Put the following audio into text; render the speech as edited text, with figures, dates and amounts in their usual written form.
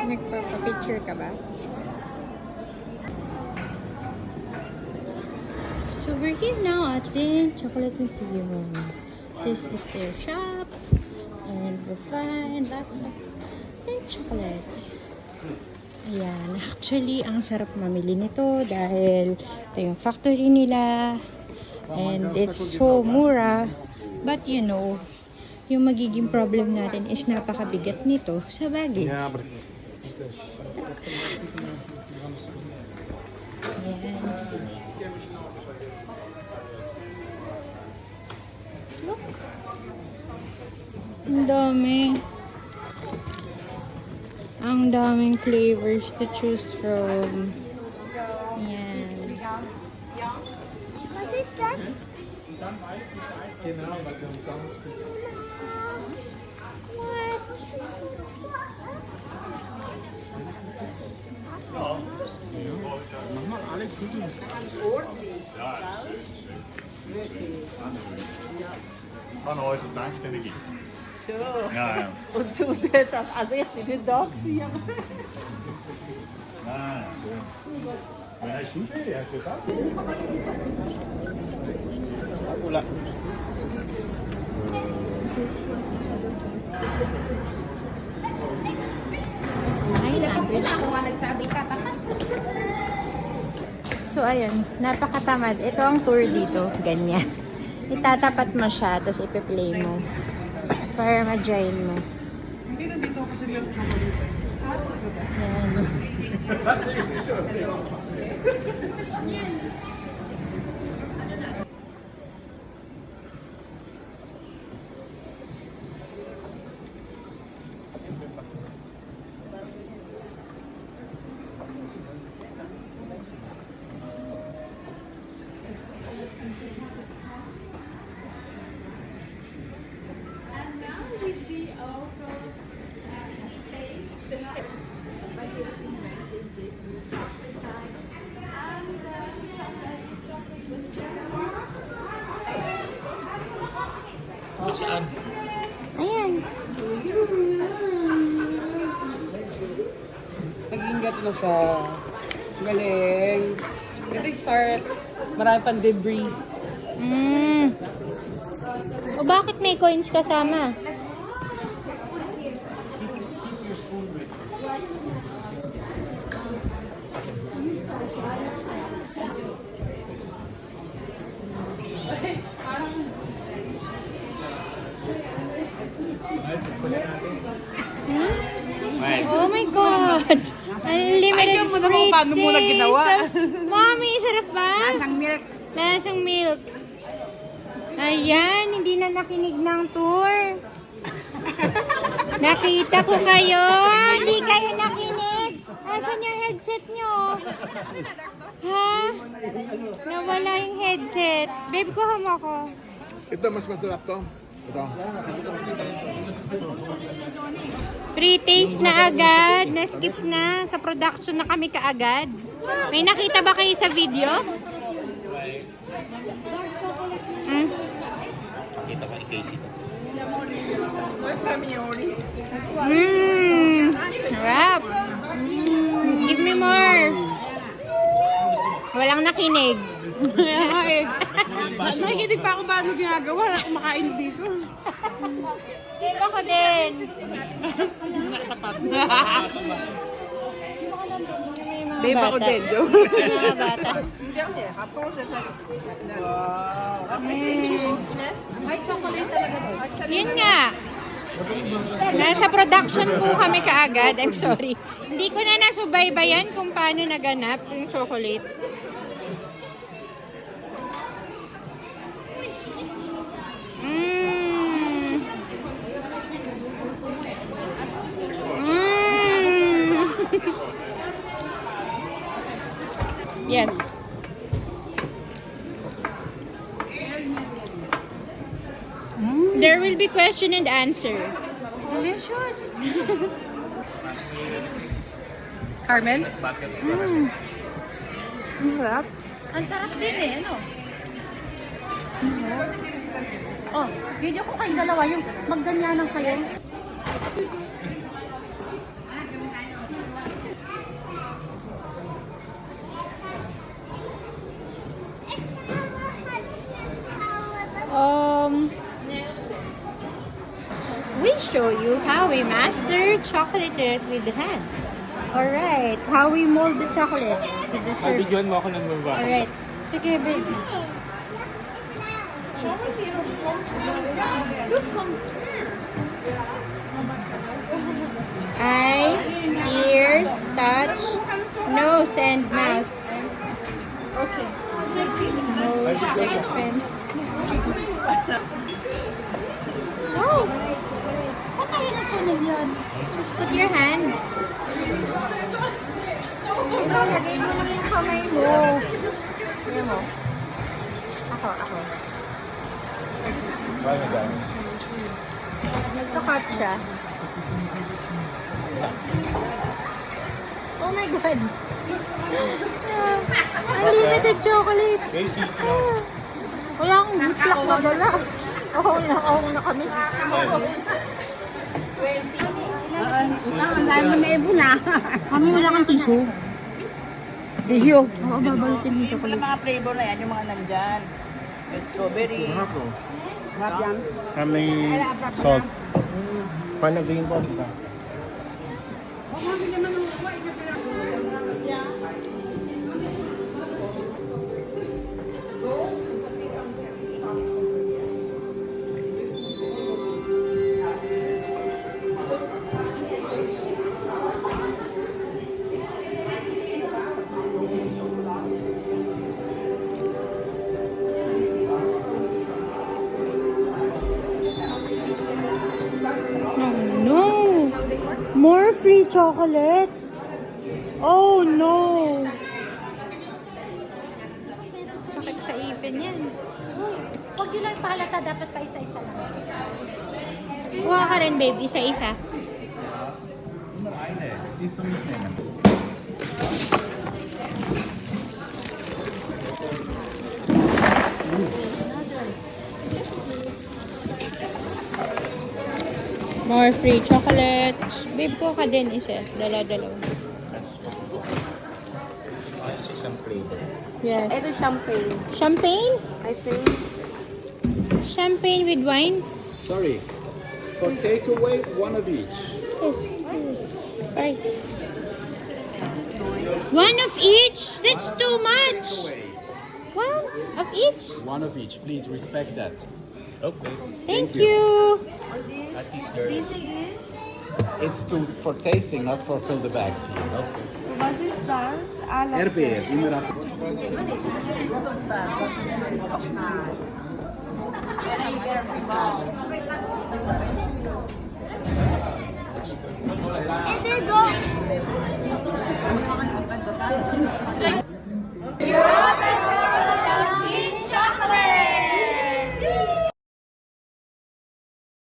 Nagpapapicture ka ba? So we're here now at the Chocolate Museum. This is their shop. And we'll find lots of chocolates. Ayan. Actually, ang sarap mamili nito dahil ito yung factory nila. And it's so mura. But you know, yung magiging problem natin is napakabigat nito sa baggage. Ayan. Look. Ang dami. Ang daming flavors to choose from. Ayan. What is that? Kan heute Tankstelle gehen. So. Ja, ja. Und du das, also ich bin nicht da gewesen, aber... Ah, so. Wann hast du Ferien? Hast du gesagt? Wala. So, ayun. Napakatamad. Ito ang tour dito. Ganyan. Itatapat mo siya, tapos ipi-play mo. Para ma-join mo. Hindi nandito kasi lang chocolate. Ayan. Saan? Ayan. Naging gato na siya. Galing. Ito yung start. Marami pang debris. O bakit may coins kasama? Oh my God! Unlimited Ay, mo naman paano mo na ginawa? Mommy, sarap ba? Lasang milk. Lasang milk. Ayan, hindi na nakinig ng tour. Nakita ko kayo. Hindi kayo nakinig. Asan yung headset nyo? Ha? Nawala yung headset. Babe, kuha mo ako. Ito, mas masarap to. Ito. Pre-taste na agad. Na-skip na. Sa production na kami kaagad. May nakita ba kayo sa video? Kita ka i-case ito. Sarap. Give me more. Walang nakinig. Nakikinig pa ako paano ginagawa. Wala akong makain dito. Dito ko din. Babe ako din, Joe. Mga bata. May chocolate talaga doon. Yun nga. Nasa production po kami kaagad. I'm sorry. Hindi ko na nasubaybayan kung paano naganap yung chocolate. Yes. There will be question and answer. Delicious. Carmen? Ang sarap. Ang sarap din eh, ano? Oh, video ko kayong dalawa, yung magganyanan kayo. we show you how we master chocolate with the hand. Alright, how we mold the chocolate with the syrup. Bigyan mo ako ng mumba. Alright, sige baby. Eyes, ears, touch, nose, and mouth. Okay. Nose, expense. Oh! Patayin ang channel yun. Just put your hand. Ito, lagay mo lang yung kamay mo. Ayan mo. Ako. Nagkakat siya. Oh my God! Unlimited chocolate! Wala akong ziplock na dala. Ako na kami. Kami wala kang tissue. Tissue. Oo, babalutin yung Yung chocolate. mga flavor na yan, yung mga nandyan. May strawberry. May salt. Paano green ball? Diba? Oh no! More free chocolates! Oh no! Sakit sa ipin yan. Huwag yun lang pahalata, dapat pa isa-isa lang. Kuha ka rin baby, isa-isa. More free chocolate. Babe, ko ka din isa. Dala-dalawa. Kasi siyang flavor. Yes. Ito champagne. Champagne? I think. Champagne with wine? Sorry. For takeaway, one of each. Yes. Right. One of each? That's too much. One of each? One of each. Please respect that. Okay. Thank you. At least there. It's for tasting, not for fill the bags here. Okay. Was ist das? Erdbeer, immer auf.